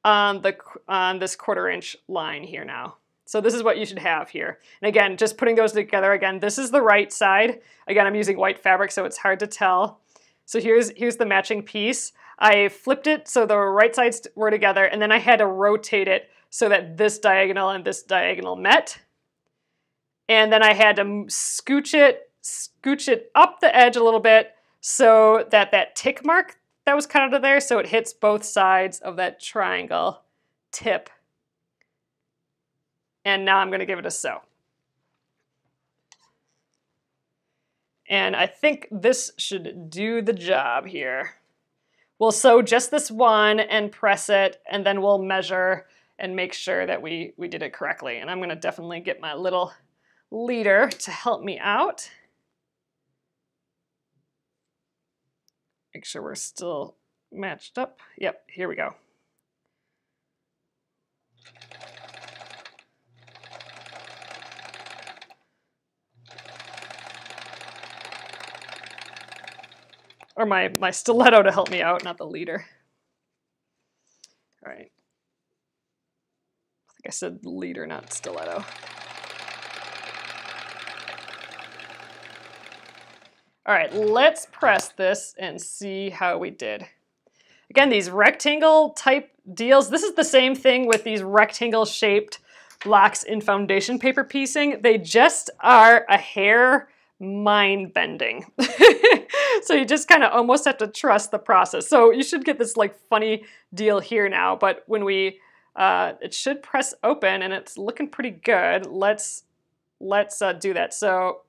on this 1/4 inch line here now. So this is what you should have here. And again, just putting those together again, this is the right side. Again, I'm using white fabric, so it's hard to tell. So here's the matching piece. I flipped it so the right sides were together, and then I had to rotate it so that this diagonal and this diagonal met. And then I had to scooch it up the edge a little bit so that that tick mark that was cut out of there, so it hits both sides of that triangle tip. And now I'm going to give it a sew. And I think this should do the job here. We'll sew just this one and press it, and then we'll measure and make sure that we did it correctly. And I'm going to definitely get my little leader to help me out. Make sure we're still matched up. Yep, here we go. Or my stiletto to help me out, not the leader. All right. I think I said leader, not stiletto. All right, let's press this and see how we did. Again, these rectangle type deals, this is the same thing with these rectangle shaped blocks in foundation paper piecing. They just are a hair mind bending. So you just kind of almost have to trust the process. So you should get this like funny deal here now, but when it should press open and it's looking pretty good. Let's do that. So,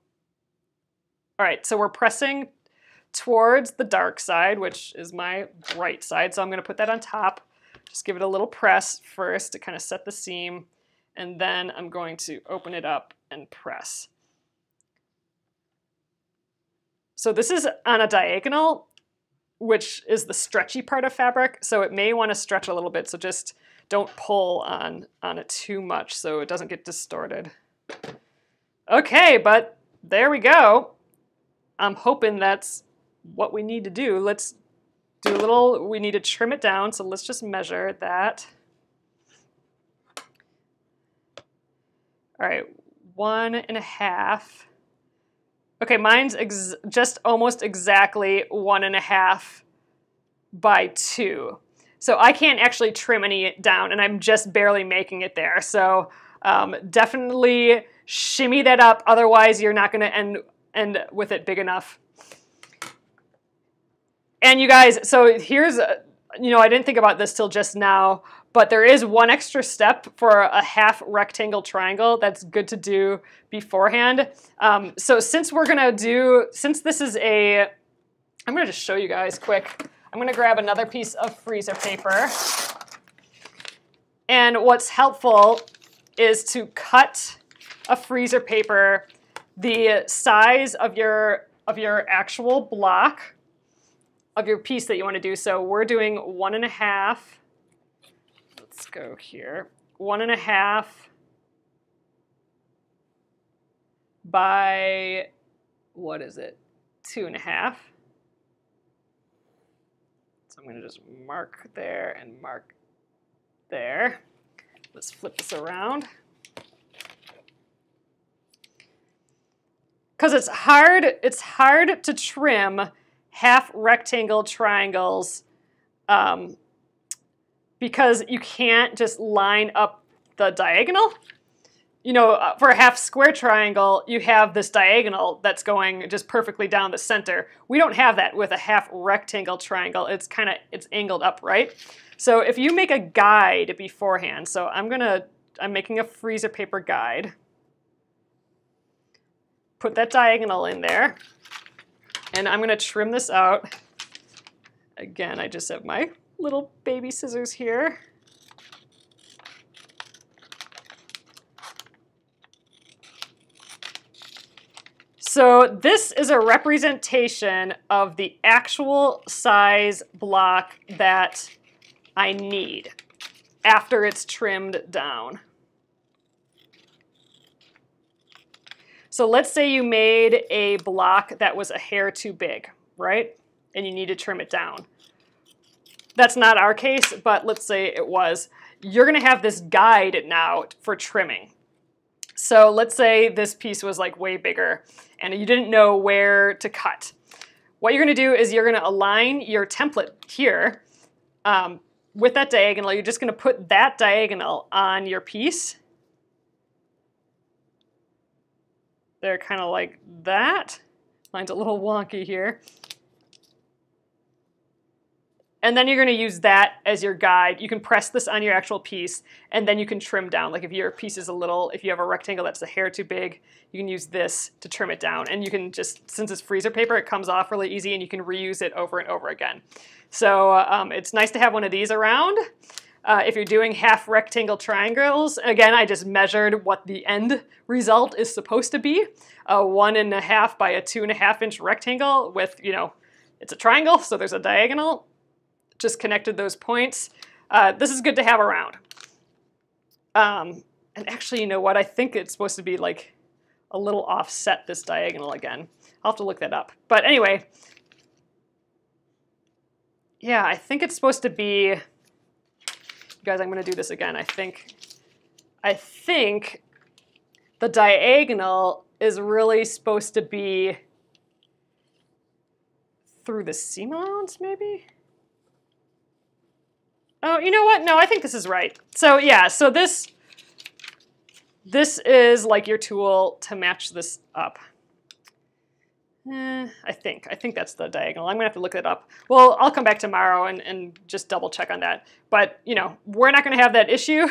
all right, so we're pressing towards the dark side, which is my right side. So I'm gonna put that on top. Just give it a little press first to kind of set the seam. And then I'm going to open it up and press. So this is on a diagonal, which is the stretchy part of fabric. So it may want to stretch a little bit. So just don't pull on it too much so it doesn't get distorted. Okay, but there we go. I'm hoping that's what we need to do. Let's do a little, we need to trim it down. So let's just measure that. All right, 1.5. Okay, mine's just almost exactly 1.5 by 2. So I can't actually trim any down, and I'm just barely making it there. So definitely shimmy that up, otherwise you're not gonna end with it big enough. And you guys, so here's, I didn't think about this till just now, but there is one extra step for a half rectangle triangle that's good to do beforehand. So since this is I'm gonna just show you guys quick. I'm gonna grab another piece of freezer paper. And what's helpful is to cut a freezer paper the size of your actual block of your piece that you wanna do. So we're doing 1.5. Let's go here. 1.5 by, what is it? 2.5. So I'm gonna just mark there and mark there. Let's flip this around. Because it's hard to trim half rectangle triangles because you can't just line up the diagonal. For a half square triangle, you have this diagonal that's going just perfectly down the center. We don't have that with a half rectangle triangle. It's angled up, right? So if you make a guide beforehand, so I'm making a freezer paper guide. Put that diagonal in there, and I'm gonna trim this out. Again, I just have my little baby scissors here. So this is a representation of the actual size block that I need after it's trimmed down. So let's say you made a block that was a hair too big, right? And you need to trim it down. That's not our case, but let's say it was. You're gonna have this guide now for trimming. So let's say this piece was like way bigger and you didn't know where to cut. What you're gonna do is you're gonna align your template here with that diagonal. You're just gonna put that diagonal on your piece. They're kind of like that. Mine's a little wonky here. And then you're gonna use that as your guide. You can press this on your actual piece and then you can trim down. Like if your piece is if you have a rectangle that's a hair too big, you can use this to trim it down. And you can just, since it's freezer paper, it comes off really easy and you can reuse it over and over again. So it's nice to have one of these around. If you're doing half rectangle triangles, again, I just measured what the end result is supposed to be. A 1.5 by a 2.5 inch rectangle with, it's a triangle, so there's a diagonal. Just connected those points. This is good to have around. And actually, you know what? I think it's supposed to be like a little offset, this diagonal again. I'll have to look that up. But anyway, yeah, I think it's supposed to be, you guys, I'm gonna do this again. I think the diagonal is really supposed to be through the seam allowance, maybe? Oh, you know what? No, I think this is right. So yeah, so this is like your tool to match this up. I think that's the diagonal. I'm gonna have to look it up. Well, I'll come back tomorrow and just double check on that. But we're not gonna have that issue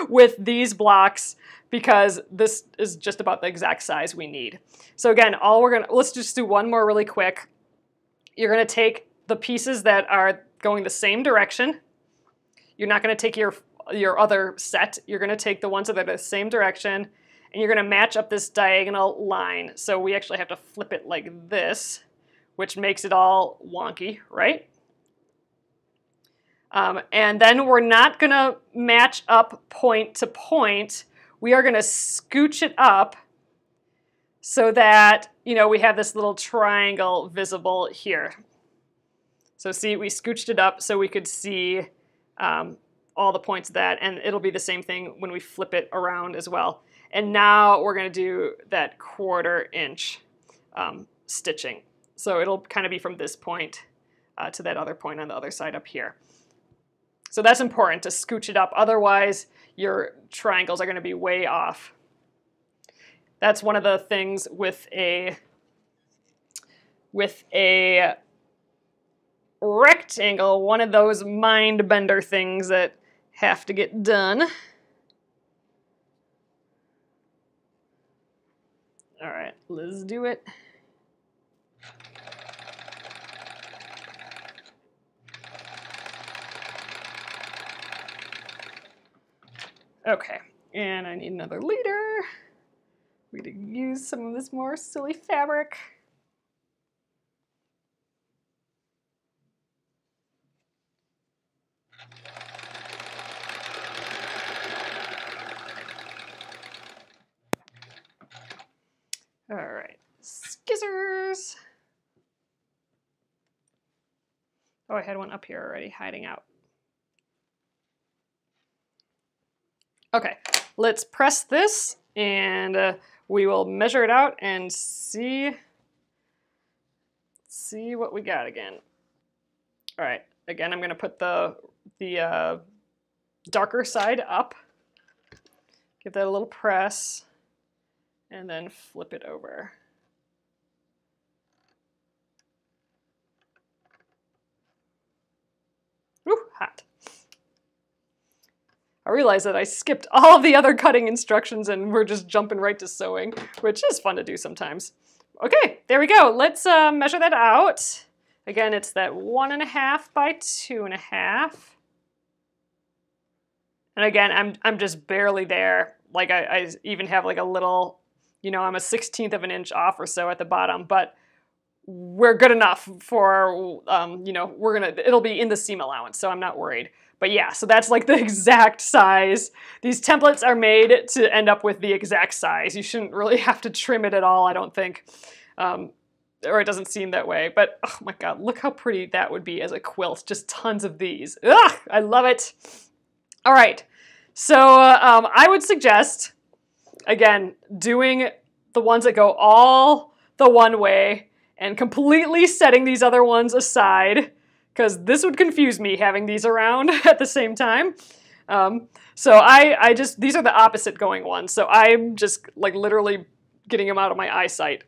with these blocks because this is just about the exact size we need. So again, let's just do one more really quick. You're gonna take the pieces that are going the same direction. You're not going to take your other set. You're going to take the ones that are the same direction, and you're going to match up this diagonal line. So we actually have to flip it like this, which makes it all wonky, right? And then we're not going to match up point to point. We are going to scooch it up so that we have this little triangle visible here. So see, we scooched it up so we could see all the points of that, and it'll be the same thing when we flip it around as well. And now we're going to do that 1/4 inch stitching. So it'll kind of be from this point to that other point on the other side up here. So that's important to scooch it up, otherwise your triangles are going to be way off. That's one of the things with a rectangle, one of those mind bender things that have to get done. All right, let's do it. Okay, and I need another leader. We're gonna use some of this more silly fabric. All right, scissors. Oh, I had one up here already hiding out. Okay, let's press this and we will measure it out and see what we got again. All right, again, I'm gonna put the darker side up, give that a little press, and then flip it over. Ooh, hot. I realized that I skipped all of the other cutting instructions and we're just jumping right to sewing, which is fun to do sometimes. Okay, there we go. Let's measure that out. Again, it's that 1.5 by 2.5. And again, I'm just barely there. Like I even have like a little, you know, I'm a 1/16 of an inch off or so at the bottom, but we're good enough for, you know, it'll be in the seam allowance, so I'm not worried. But yeah, so that's like the exact size. These templates are made to end up with the exact size. You shouldn't really have to trim it at all, I don't think. Or it doesn't seem that way. But oh my God, look how pretty that would be as a quilt. Just tons of these. Ugh, I love it. All right, so I would suggest, again, doing the ones that go all the one way and completely setting these other ones aside, because this would confuse me having these around at the same time. So these are the opposite going ones. So I'm just like literally getting them out of my eyesight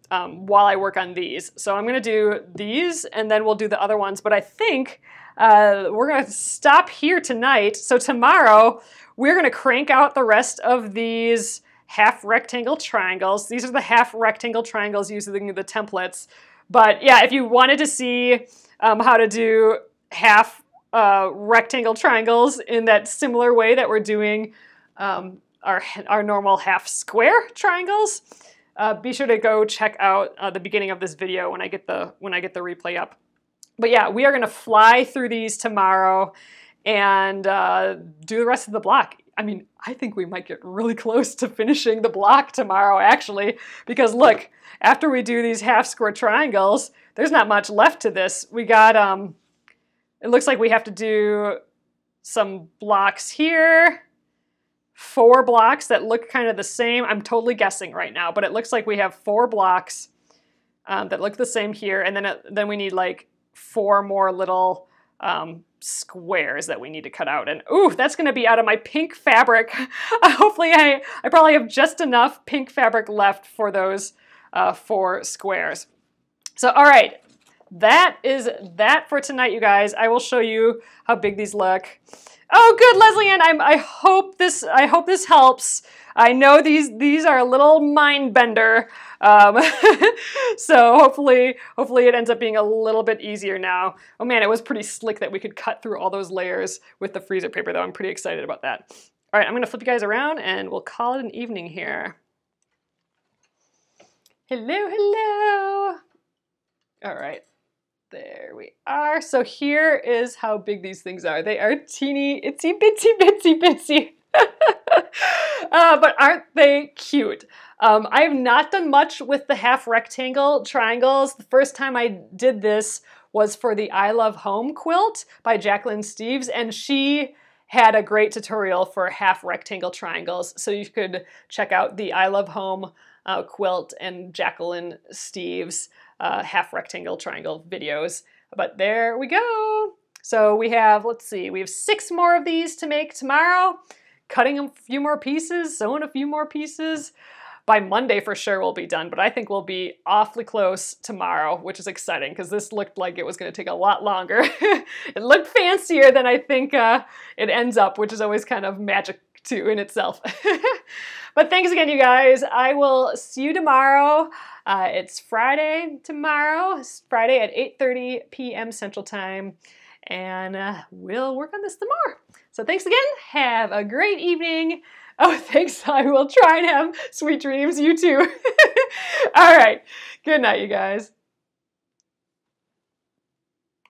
while I work on these. So I'm gonna do these and then we'll do the other ones. But I think we're gonna stop here tonight. So tomorrow we're gonna crank out the rest of these half rectangle triangles. These are the half rectangle triangles using the templates. But yeah, if you wanted to see how to do half rectangle triangles in that similar way that we're doing our normal half square triangles, be sure to go check out the beginning of this video when I get the replay up. But yeah, we are gonna fly through these tomorrow and do the rest of the block. I mean, I think we might get really close to finishing the block tomorrow, actually, because look, after we do these half square triangles, there's not much left to this. We got, it looks like we have to do some blocks here, 4 blocks that look kind of the same. I'm totally guessing right now, but it looks like we have 4 blocks that look the same here, and then we need like 4 more little squares that we need to cut out. And ooh, that's gonna be out of my pink fabric. Hopefully I probably have just enough pink fabric left for those 4 squares. So all right, that is that for tonight, you guys. I will show you how big these look. Oh good, Leslie Ann, I hope this helps. I know these are a little mind bender. So hopefully it ends up being a little bit easier now. Oh man, it was pretty slick that we could cut through all those layers with the freezer paper though. I'm pretty excited about that. All right, I'm gonna flip you guys around and we'll call it an evening here. Hello, hello. All right, there we are. So here is how big these things are. They are teeny, itsy, bitsy, bitsy, bitsy. But aren't they cute? I have not done much with the half rectangle triangles. The first time I did this was for the I Love Home quilt by Jacqueline Steves, and she had a great tutorial for half rectangle triangles. So you could check out the I Love Home quilt and Jacqueline Steves half rectangle triangle videos. But there we go. So we have, let's see, we have 6 more of these to make tomorrow. Cutting a few more pieces, sewing a few more pieces. By Monday for sure we'll be done, but I think we'll be awfully close tomorrow, which is exciting because this looked like it was going to take a lot longer. It looked fancier than I think it ends up, which is always kind of magic too in itself. But thanks again, you guys. I will see you tomorrow. It's Friday tomorrow. It's Friday at 8:30 p.m. Central Time, and we'll work on this some more. So thanks again. Have a great evening. Oh, thanks. I will try and have sweet dreams. You too. All right. Good night, you guys.